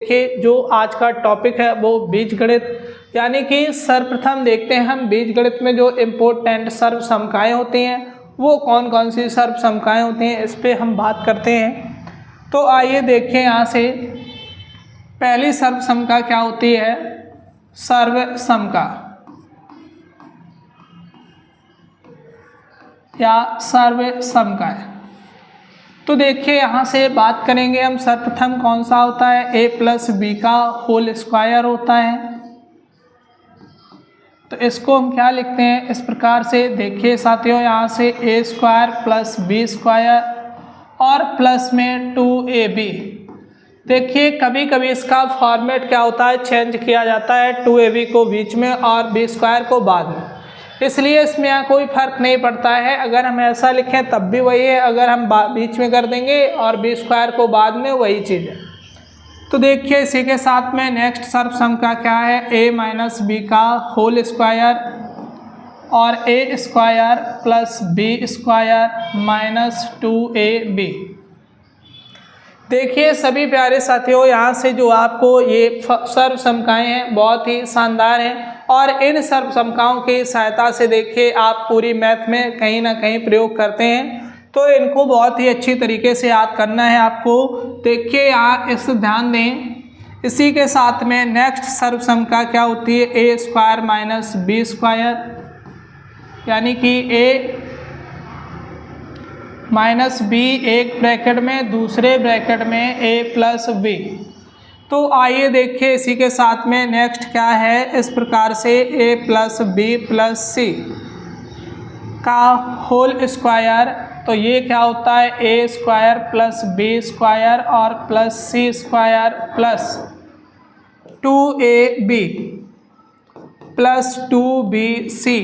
देखिए जो आज का टॉपिक है वो बीजगणित, यानी कि सर्वप्रथम देखते हैं हम बीजगणित में जो इम्पोर्टेंट सर्वसमकाएं होती हैं वो कौन कौन सी सर्वसमकाएं होती हैं, इस पे हम बात करते हैं। तो आइए देखें यहाँ से पहली सर्वसमका क्या होती है। सर्वसमका या सर्वसमकाएं, तो देखिए यहाँ से बात करेंगे हम। सर्वप्रथम कौन सा होता है, a प्लस बी का होल स्क्वायर होता है। तो इसको हम क्या लिखते हैं इस प्रकार से, देखिए साथियों यहाँ से a square plus B square और प्लस में 2ab। देखिए कभी कभी इसका फॉर्मेट क्या होता है, चेंज किया जाता है, 2ab को बीच में और b स्क्वायर को बाद में, इसलिए इसमें यहाँ कोई फर्क नहीं पड़ता है। अगर हम ऐसा लिखें तब भी वही है, अगर हम बीच में कर देंगे और बी स्क्वायर को बाद में, वही चीज़ है। तो देखिए इसी के साथ में नेक्स्ट सर्वसमका क्या है, a माइनस बी का होल स्क्वायर और a square plus B square minus 2ab। देखिए सभी प्यारे साथियों यहाँ से जो आपको ये सर्वसमकाएं हैं बहुत ही शानदार हैं, और इन सर्वसमकाओं की सहायता से देखिए आप पूरी मैथ में कहीं ना कहीं प्रयोग करते हैं, तो इनको बहुत ही अच्छी तरीके से याद करना है आपको। देखिए यहाँ इस ध्यान दें। इसी के साथ में नेक्स्ट सर्वसमका क्या होती है, A square minus B square, यानी कि ए माइनस बी एक ब्रैकेट में, दूसरे ब्रैकेट में a प्लस बी। तो आइए देखिए इसी के साथ में नेक्स्ट क्या है, इस प्रकार से a plus B plus C का होल स्क्वायर। तो ये क्या होता है, a square plus B square और plus C square plus 2ab plus 2bc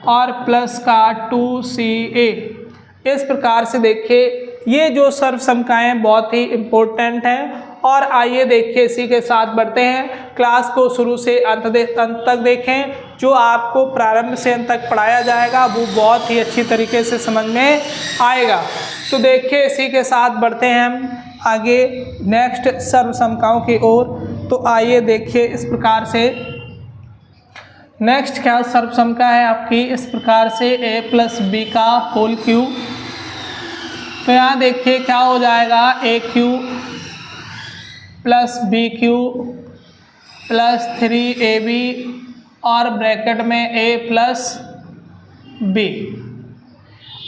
और प्लस का 2ca। इस प्रकार से देखिए ये जो सर्वसमकाएं बहुत ही इम्पोर्टेंट हैं। और आइए देखिए इसी के साथ बढ़ते हैं, क्लास को शुरू से अंत तक देखें। जो आपको प्रारंभ से अंत तक पढ़ाया जाएगा वो बहुत ही अच्छी तरीके से समझ में आएगा। तो देखिए इसी के साथ बढ़ते हैं हम आगे नेक्स्ट सर्वसमकाओं की ओर। तो आइए देखिए इस प्रकार से नेक्स्ट क्या सर्वसमका है आपकी, इस प्रकार से a प्लस बी का होल क्यूब। तो यहाँ देखिए क्या हो जाएगा, a cube plus B cube plus 3ab और ब्रैकेट में a प्लस बी।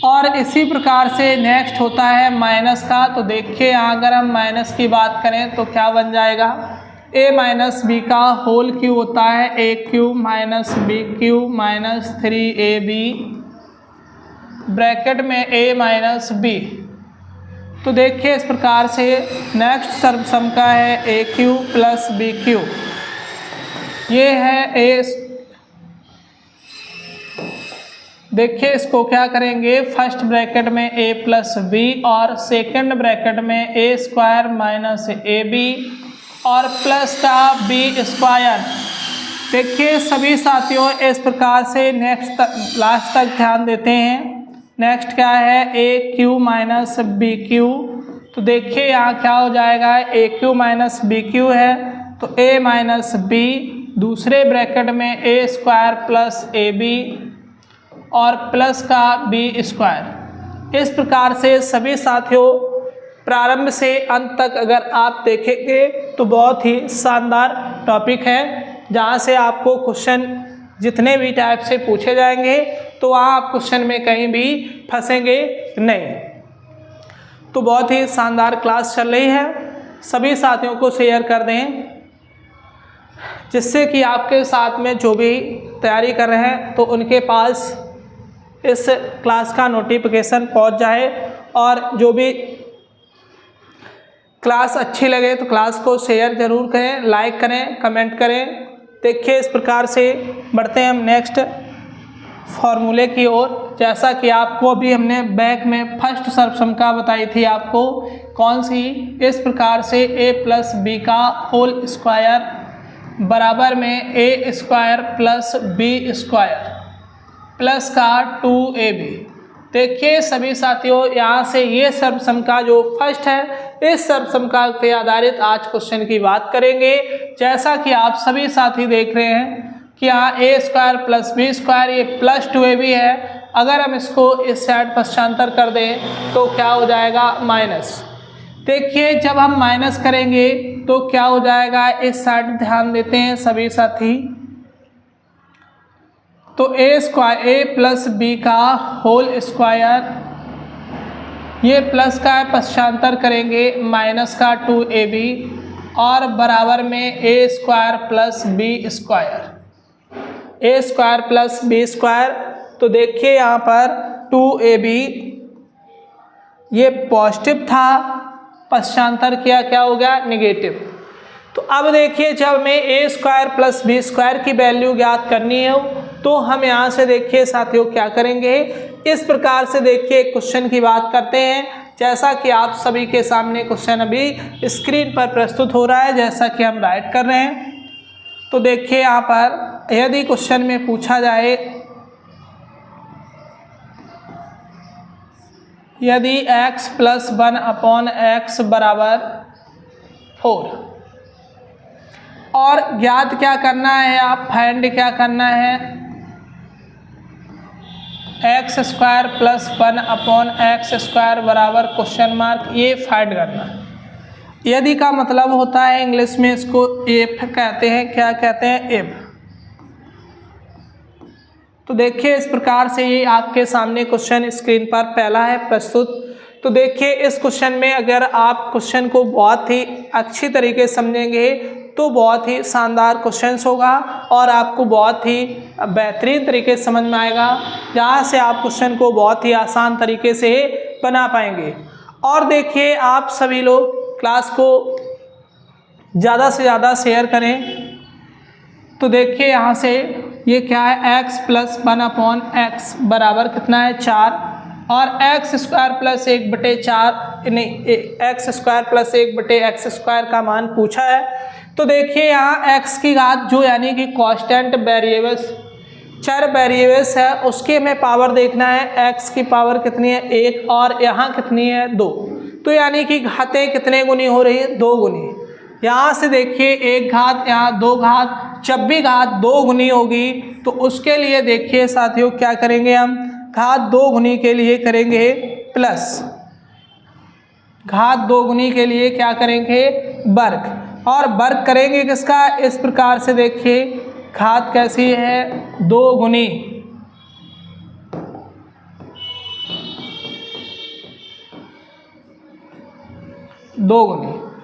और इसी प्रकार से नेक्स्ट होता है माइनस का। तो देखिए यहाँ अगर हम माइनस की बात करें तो क्या बन जाएगा, a माइनस बी का होल क्यूब होता है a cube minus B cube minus 3ab bracket में a माइनस बी। तो देखिए इस प्रकार से नेक्स्ट सर्वसमका है a cube plus B cube. ये है a, देखिए इसको क्या करेंगे, फर्स्ट ब्रैकेट में a प्लस बी और सेकंड ब्रैकेट में a स्क्वायर माइनस ab और प्लस का बी स्क्वायर। देखिए सभी साथियों इस प्रकार से नेक्स्ट लास्ट तक ध्यान देते हैं। नेक्स्ट क्या है, a cube minus B cube. तो देखिए यहाँ क्या हो जाएगा, a cube minus B cube है तो a माइनस बी, दूसरे ब्रैकेट में a स्क्वायर प्लस ab और प्लस का b स्क्वायर। इस प्रकार से सभी साथियों प्रारंभ से अंत तक अगर आप देखेंगे तो बहुत ही शानदार टॉपिक है, जहाँ से आपको क्वेश्चन जितने भी टाइप से पूछे जाएंगे तो वहाँ आप क्वेश्चन में कहीं भी फंसेंगे नहीं। तो बहुत ही शानदार क्लास चल रही है, सभी साथियों को शेयर कर दें जिससे कि आपके साथ में जो भी तैयारी कर रहे हैं तो उनके पास इस क्लास का नोटिफिकेशन पहुंच जाए। और जो भी क्लास अच्छी लगे तो क्लास को शेयर ज़रूर करें, लाइक करें, कमेंट करें। देखिए इस प्रकार से बढ़ते हैं हम नेक्स्ट फॉर्मूले की ओर। जैसा कि आपको अभी हमने बैक में फर्स्ट सर्वसमका बताई थी आपको कौन सी, इस प्रकार से a प्लस बी का होल स्क्वायर बराबर में a square plus B square plus का 2ab। देखिए सभी साथियों, यहाँ से ये सर्वसम का जो फर्स्ट है, इस सर्वसम का पे आधारित आज क्वेश्चन की बात करेंगे। जैसा कि आप सभी साथी देख रहे हैं कि यहाँ ए स्क्वायर प्लस बी स्क्वायर ये प्लस 2ab है। अगर हम इसको इस साइड पश्चांतर कर दें तो क्या हो जाएगा, माइनस। देखिए जब हम माइनस करेंगे तो क्या हो जाएगा, इस साइड ध्यान देते हैं सभी साथी, तो ए स्क्वायर ए प्लस बी का होल स्क्वायर, ये प्लस का पश्चांतर करेंगे माइनस का 2ab और बराबर में ए स्क्वायर प्लस बी स्क्वायर, ए स्क्वायर प्लस बी स्क्वायर। तो देखिए यहाँ पर 2ab ये पॉजिटिव था, पश्चांतर किया क्या हो गया, नेगेटिव। तो अब देखिए जब हमें ए स्क्वायर प्लस बी स्क्वायर की वैल्यू ज्ञात करनी है तो हम यहाँ से देखिए साथियों क्या करेंगे, इस प्रकार से देखिए क्वेश्चन की बात करते हैं। जैसा कि आप सभी के सामने क्वेश्चन अभी स्क्रीन पर प्रस्तुत हो रहा है, जैसा कि हम राइट कर रहे हैं। तो देखिए यहाँ पर यदि क्वेश्चन में पूछा जाए, यदि x प्लस 1/x बराबर 4 और ज्ञात क्या करना है, आप फाइंड क्या करना है, x square plus 1/x square बराबर क्वेश्चन मार्क, ये फाइंड करना है। यदि का मतलब होता है इंग्लिश में इसको इफ कहते हैं, क्या कहते हैं, इफ। तो देखिए इस प्रकार से ये आपके सामने क्वेश्चन स्क्रीन पर पहला है प्रस्तुत। तो देखिए इस क्वेश्चन में अगर आप क्वेश्चन को बहुत ही अच्छी तरीके से समझेंगे तो बहुत ही शानदार क्वेश्चंस होगा और आपको बहुत ही बेहतरीन तरीके से समझ में आएगा, जहाँ से आप क्वेश्चन को बहुत ही आसान तरीके से बना पाएंगे। और देखिए आप सभी लोग क्लास को ज़्यादा से ज़्यादा शेयर करें। तो देखिए यहाँ से ये क्या है, x प्लस 1/x बराबर कितना है, 4 और एक्स स्क्वायर प्लस 1/4 नहीं, x square plus 1/x square का मान पूछा है। तो देखिए यहाँ x की घात जो यानी कि कांस्टेंट वेरिएबल्स चर वेरिएबल्स है उसके में पावर देखना है, x की पावर कितनी है, 1 और यहाँ कितनी है, 2। तो यानी कि घातें कितने गुनी हो रही है, 2 गुनी। यहाँ से देखिए एक घात, यहाँ 2 घात, जब भी घात 2 गुनी होगी तो उसके लिए देखिए साथियों क्या करेंगे, हम घात 2 गुनी के लिए करेंगे प्लस, घात 2 गुनी के लिए क्या करेंगे, वर्ग, और वर्ग करेंगे किसका, इस प्रकार से देखिए घात कैसी है, 2 गुनी,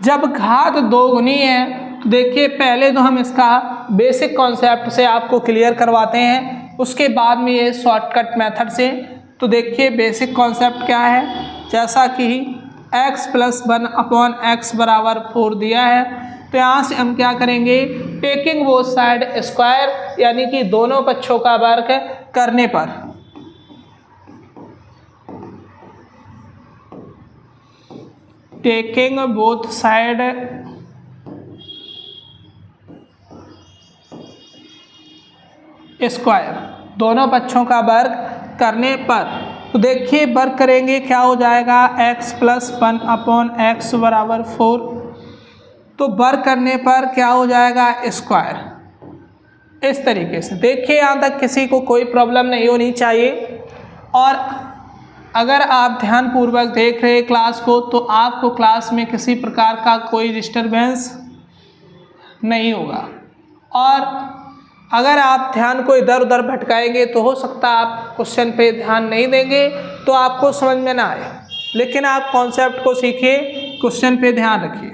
जब घात 2 गुनी है तो देखिए पहले तो हम इसका बेसिक कॉन्सेप्ट से आपको क्लियर करवाते हैं, उसके बाद में ये शॉर्टकट मेथड से। तो देखिए बेसिक कॉन्सेप्ट क्या है, जैसा कि x प्लस 1/x बराबर 4 दिया है, तो यहाँ से हम क्या करेंगे, टेकिंग बोथ साइड स्क्वायर यानी कि दोनों पक्षों का वर्ग करने पर, टेकिंग बोथ साइड स्क्वायर, दोनों पक्षों का वर्ग करने पर। तो देखिए वर्ग करेंगे क्या हो जाएगा, x प्लस 1/x बराबर 4। तो वर्ग करने पर क्या हो जाएगा, स्क्वायर। इस तरीके से देखिए यहाँ तक किसी को कोई प्रॉब्लम नहीं होनी चाहिए। और अगर आप ध्यानपूर्वक देख रहे हैं क्लास को तो आपको क्लास में किसी प्रकार का कोई डिस्टरबेंस नहीं होगा। और अगर आप ध्यान को इधर उधर भटकाएंगे तो हो सकता है आप क्वेश्चन पे ध्यान नहीं देंगे तो आपको समझ में ना आए। लेकिन आप कॉन्सेप्ट को सीखिए, क्वेश्चन पे ध्यान रखिए।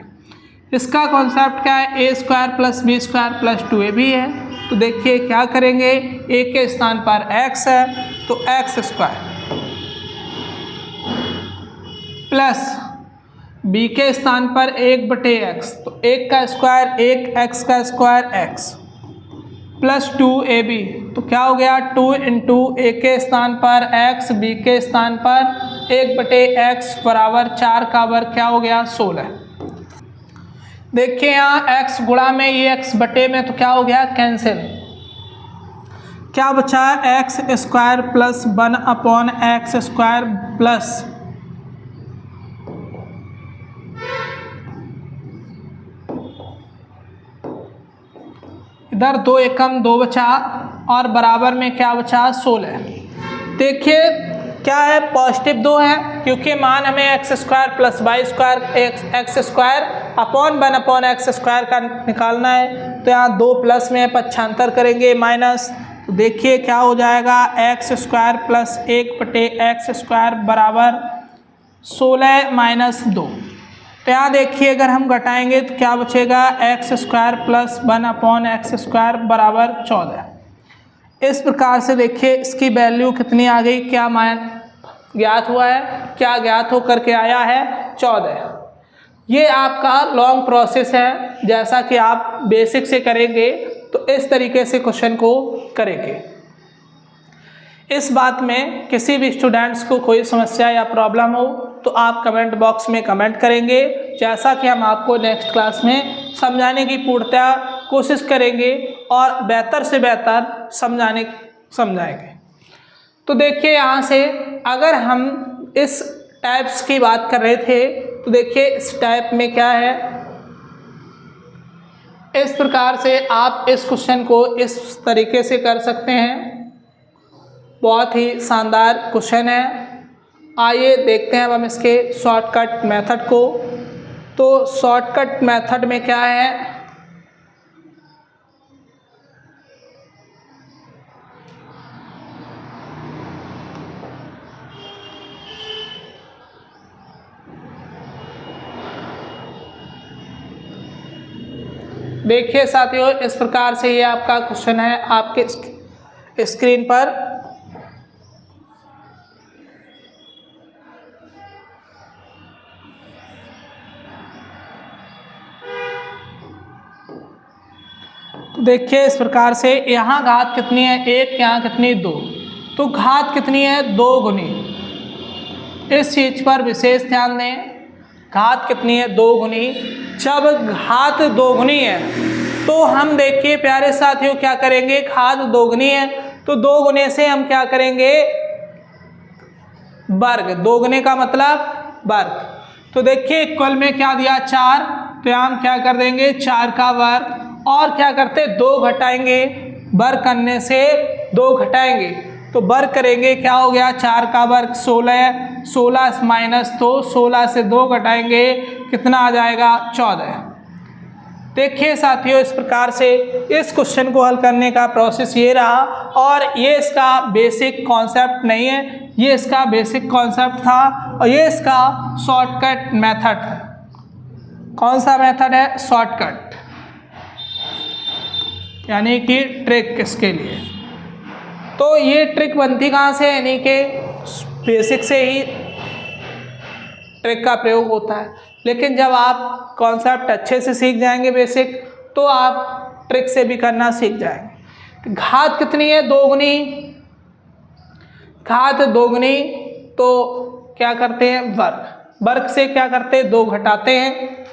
इसका कॉन्सेप्ट क्या है, A square plus B square plus 2ab है। तो देखिए क्या करेंगे, ए के स्थान पर x है तो x स्क्वायर प्लस b के स्थान पर 1/x, तो 1 का स्क्वायर 1x का स्क्वायर x प्लस 2ab, तो क्या हो गया 2 इंटू a के स्थान पर x, b के स्थान पर 1/x बराबर 4 का वर्ग क्या हो गया 16। देखिए यहाँ x गुणा में ये x बटे में तो क्या हो गया कैंसिल। क्या बचा x square plus 1/x² plus इधर 2 एकम 2 बचा और बराबर में क्या बचा 16। देखिए क्या है पॉजिटिव 2 है क्योंकि मान हमें x² प्लस y² x² का निकालना है। तो यहाँ 2 प्लस में पक्षांतर करेंगे माइनस, तो देखिए क्या हो जाएगा x² प्लस 1/x² बराबर 16 माइनस 2। तो यहाँ देखिए अगर हम घटाएंगे तो क्या बचेगा x² प्लस 1/x² बराबर 14। इस प्रकार से देखिए इसकी वैल्यू कितनी आ गई, क्या मान ज्ञात हुआ है, क्या ज्ञात होकर के आया है 14। ये आपका लॉन्ग प्रोसेस है, जैसा कि आप बेसिक से करेंगे तो इस तरीके से क्वेश्चन को करेंगे। इस बात में किसी भी स्टूडेंट्स को कोई समस्या या प्रॉब्लम हो तो आप कमेंट बॉक्स में कमेंट करेंगे, जैसा कि हम आपको नेक्स्ट क्लास में समझाने की पूर्णतः कोशिश करेंगे और बेहतर से बेहतर समझाएंगे। तो देखिए यहाँ से अगर हम इस टाइप्स की बात कर रहे थे तो देखिए इस टाइप में क्या है, इस प्रकार से आप इस क्वेश्चन को इस तरीके से कर सकते हैं। बहुत ही शानदार क्वेश्चन है। आइए देखते हैं अब हम इसके शॉर्टकट मेथड को। तो शॉर्टकट मेथड में क्या है, देखिए साथियों इस प्रकार से ये आपका क्वेश्चन है आपके स्क्रीन पर। देखिए इस प्रकार से यहाँ घात कितनी है 1, यहाँ कितनी 2, तो घात कितनी है 2 गुनी। इस चीज पर विशेष ध्यान दें, घात कितनी है 2 गुनी। जब घात 2 गुनी है तो हम देखिए प्यारे साथियों क्या करेंगे, घात 2 गुनी है तो 2 गुने से हम क्या करेंगे वर्ग, 2 गुने का मतलब वर्ग। तो देखिए इक्वल में क्या दिया 4, तो यहाँ हम क्या कर देंगे 4 का वर्ग और क्या करते 2 घटाएंगे, वर्ग करने से 2 घटाएंगे तो वर्ग करेंगे क्या हो गया 4 का वर्ग 16, 16 माइनस तो 16 से 2 घटाएंगे कितना आ जाएगा 14। देखिए साथियों इस प्रकार से इस क्वेश्चन को हल करने का प्रोसेस ये रहा और ये इसका बेसिक कॉन्सेप्ट नहीं है, ये इसका बेसिक कॉन्सेप्ट था और ये इसका शॉर्टकट मेथड है। कौन सा मेथड है शॉर्टकट, यानी कि ट्रिक इसके लिए। तो ये ट्रिक बनती कहाँ से, यानी कि बेसिक से ही ट्रिक का प्रयोग होता है। लेकिन जब आप कॉन्सेप्ट अच्छे से सीख जाएंगे बेसिक, तो आप ट्रिक से भी करना सीख जाएंगे। घात कितनी है 2 गुनी, घात 2 गुनी तो क्या करते हैं वर्ग, वर्ग से क्या करते हैं 2 घटाते हैं।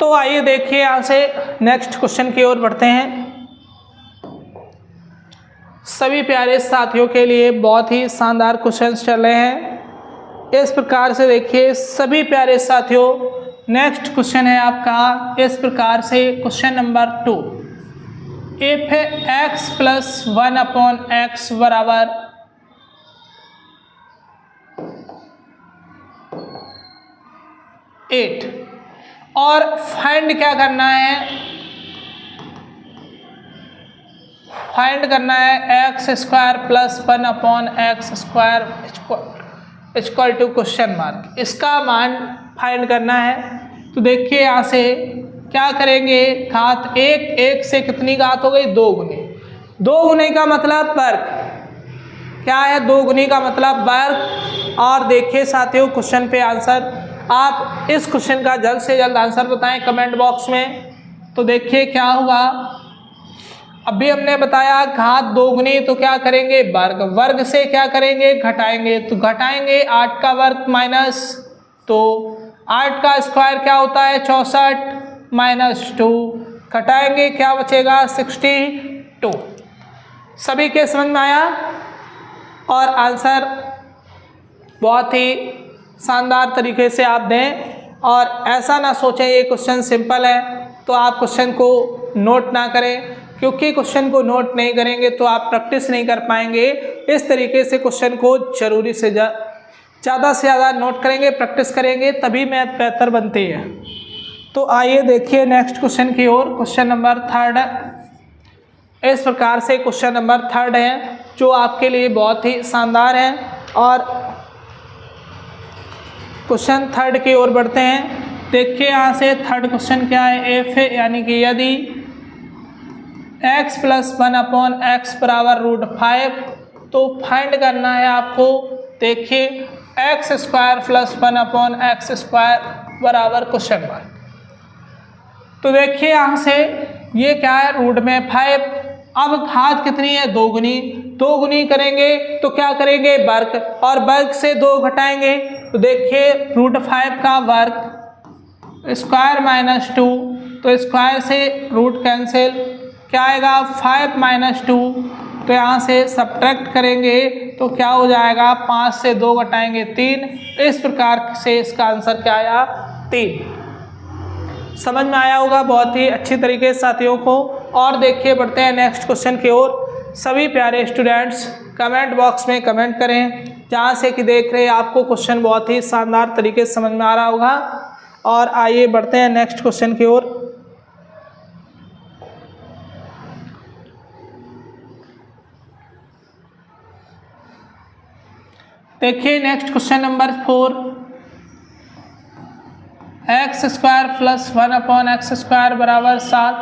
तो आइए देखिए यहाँ से नेक्स्ट क्वेश्चन की ओर बढ़ते हैं। सभी प्यारे साथियों के लिए बहुत ही शानदार क्वेश्चंस चल रहे हैं। इस प्रकार से देखिए सभी प्यारे साथियों, नेक्स्ट क्वेश्चन है आपका इस प्रकार से question number 2, if x plus 1/x बराबर 8 और फाइंड क्या करना है, फाइंड करना है x² plus 1/x² equal to question mark, इसका मान फाइंड करना है। तो देखिए यहाँ से क्या करेंगे, घात 1 से कितनी घात हो गई 2 गुनी, 2 गुने का मतलब वर्ग, क्या है 2 गुनी का मतलब वर्ग। और देखिए साथियों क्वेश्चन पे आंसर आप इस क्वेश्चन का जल्द से जल्द आंसर बताएं कमेंट बॉक्स में। तो देखिए क्या हुआ, अभी हमने बताया घात दोगुनी तो क्या करेंगे वर्ग, वर्ग से क्या करेंगे घटाएंगे, तो घटाएंगे 8 का वर्ग माइनस, तो 8 का स्क्वायर क्या होता है 64 माइनस 2, घटाएंगे क्या बचेगा 62। सभी के समझ में आया और आंसर बहुत ही शानदार तरीके से आप दें। और ऐसा ना सोचें ये क्वेश्चन सिंपल है तो आप क्वेश्चन को नोट ना करें, क्योंकि क्वेश्चन को नोट नहीं करेंगे तो आप प्रैक्टिस नहीं कर पाएंगे। इस तरीके से क्वेश्चन को जरूरी से ज़्यादा से ज़्यादा नोट करेंगे, प्रैक्टिस करेंगे, तभी मैथ बेहतर बनती है। तो आइए देखिए नेक्स्ट क्वेश्चन की ओर। क्वेश्चन नंबर 3 इस प्रकार से क्वेश्चन नंबर 3 है जो आपके लिए बहुत ही शानदार है। और क्वेश्चन 3 की ओर बढ़ते हैं। देखिए यहाँ से 3rd क्वेश्चन क्या है, एफ यानी कि यदि x + 1/x बराबर √5, तो फाइंड करना है आपको। देखिए x² + 1/x² बराबर क्वेश्चन मार्क। तो देखिए यहाँ से ये क्या है रूट में 5, अब घात कितनी है दोगुनी, दोगुनी करेंगे तो क्या करेंगे वर्ग, और वर्ग से 2 घटाएंगे तो देखिए √5 का वर्ग स्क्वायर माइनस 2, तो स्क्वायर से रूट कैंसिल, क्या आएगा 5 - 2, तो यहाँ से सब्ट्रैक्ट करेंगे तो क्या हो जाएगा 5 से 2 घटाएंगे 3। इस प्रकार से इसका आंसर क्या आया 3। समझ में आया होगा बहुत ही अच्छी तरीके से साथियों को। और देखिए बढ़ते हैं नेक्स्ट क्वेश्चन की ओर। सभी प्यारे स्टूडेंट्स कमेंट बॉक्स में कमेंट करें जहाँ से कि देख रहे हैं आपको क्वेश्चन बहुत ही शानदार तरीके से समझ में आ रहा होगा। और आइए बढ़ते हैं नेक्स्ट क्वेश्चन की ओर। देखिए next question number 4, x² + 1/x² बराबर 7।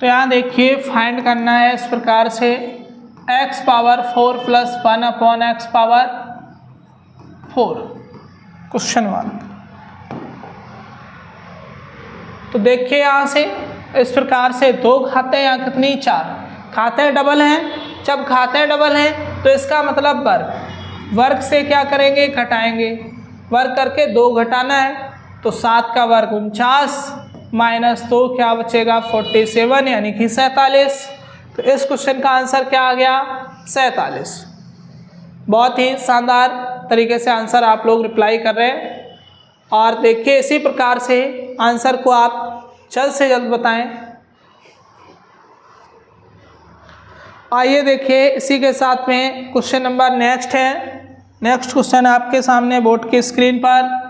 तो यहाँ देखिए फाइंड करना है इस प्रकार से x⁴ + 1/x⁴ क्वेश्चन मार्क। तो देखिए यहाँ से इस प्रकार से 2 घातें यहाँ कितनी 4, घातें डबल हैं। जब घातें डबल हैं तो इसका मतलब वर्ग, वर्ग से क्या करेंगे घटाएंगे, वर्ग करके 2 घटाना है तो 7 का वर्ग 49 माइनस 2 क्या बचेगा 47 यानी कि 47। तो इस क्वेश्चन का आंसर क्या आ गया 47। बहुत ही शानदार तरीके से आंसर आप लोग रिप्लाई कर रहे हैं। और देखिए इसी प्रकार से आंसर को आप जल्द से जल्द बताएं। आइए देखिए इसी के साथ में क्वेश्चन नंबर नेक्स्ट है। नेक्स्ट क्वेश्चन आपके सामने बोर्ड की स्क्रीन पर।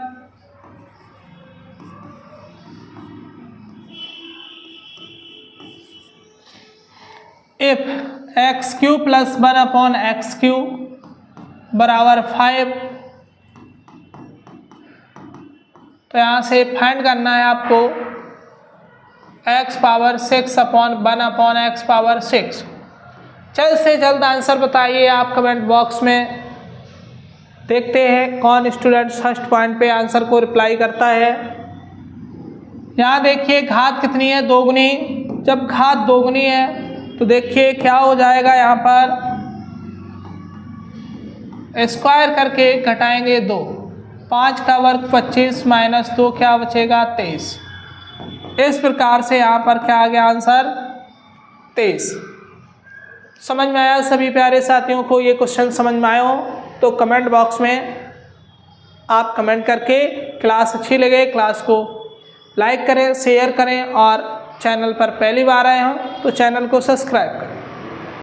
इफ x³ + 1/x³ बराबर 5, तो यहाँ से फाइंड करना है आपको x⁻6/1/x⁻6। जल्द से जल्द आंसर बताइए आप कमेंट बॉक्स में। देखते हैं कौन स्टूडेंट फर्स्ट पॉइंट पे आंसर को रिप्लाई करता है। यहाँ देखिए घात कितनी है दोगुनी, जब घात दोगुनी है तो देखिए क्या हो जाएगा, यहाँ पर स्क्वायर करके घटाएंगे 2, 5 का वर्ग 25 माइनस 2 क्या बचेगा 23। इस प्रकार से यहाँ पर क्या आ गया आंसर 23। समझ में आया सभी प्यारे साथियों को? ये क्वेश्चन समझ में आया हो तो कमेंट बॉक्स में आप कमेंट करके क्लास अच्छी लगे क्लास को लाइक करें, शेयर करें और चैनल पर पहली बार आए हों तो चैनल को सब्सक्राइब करें।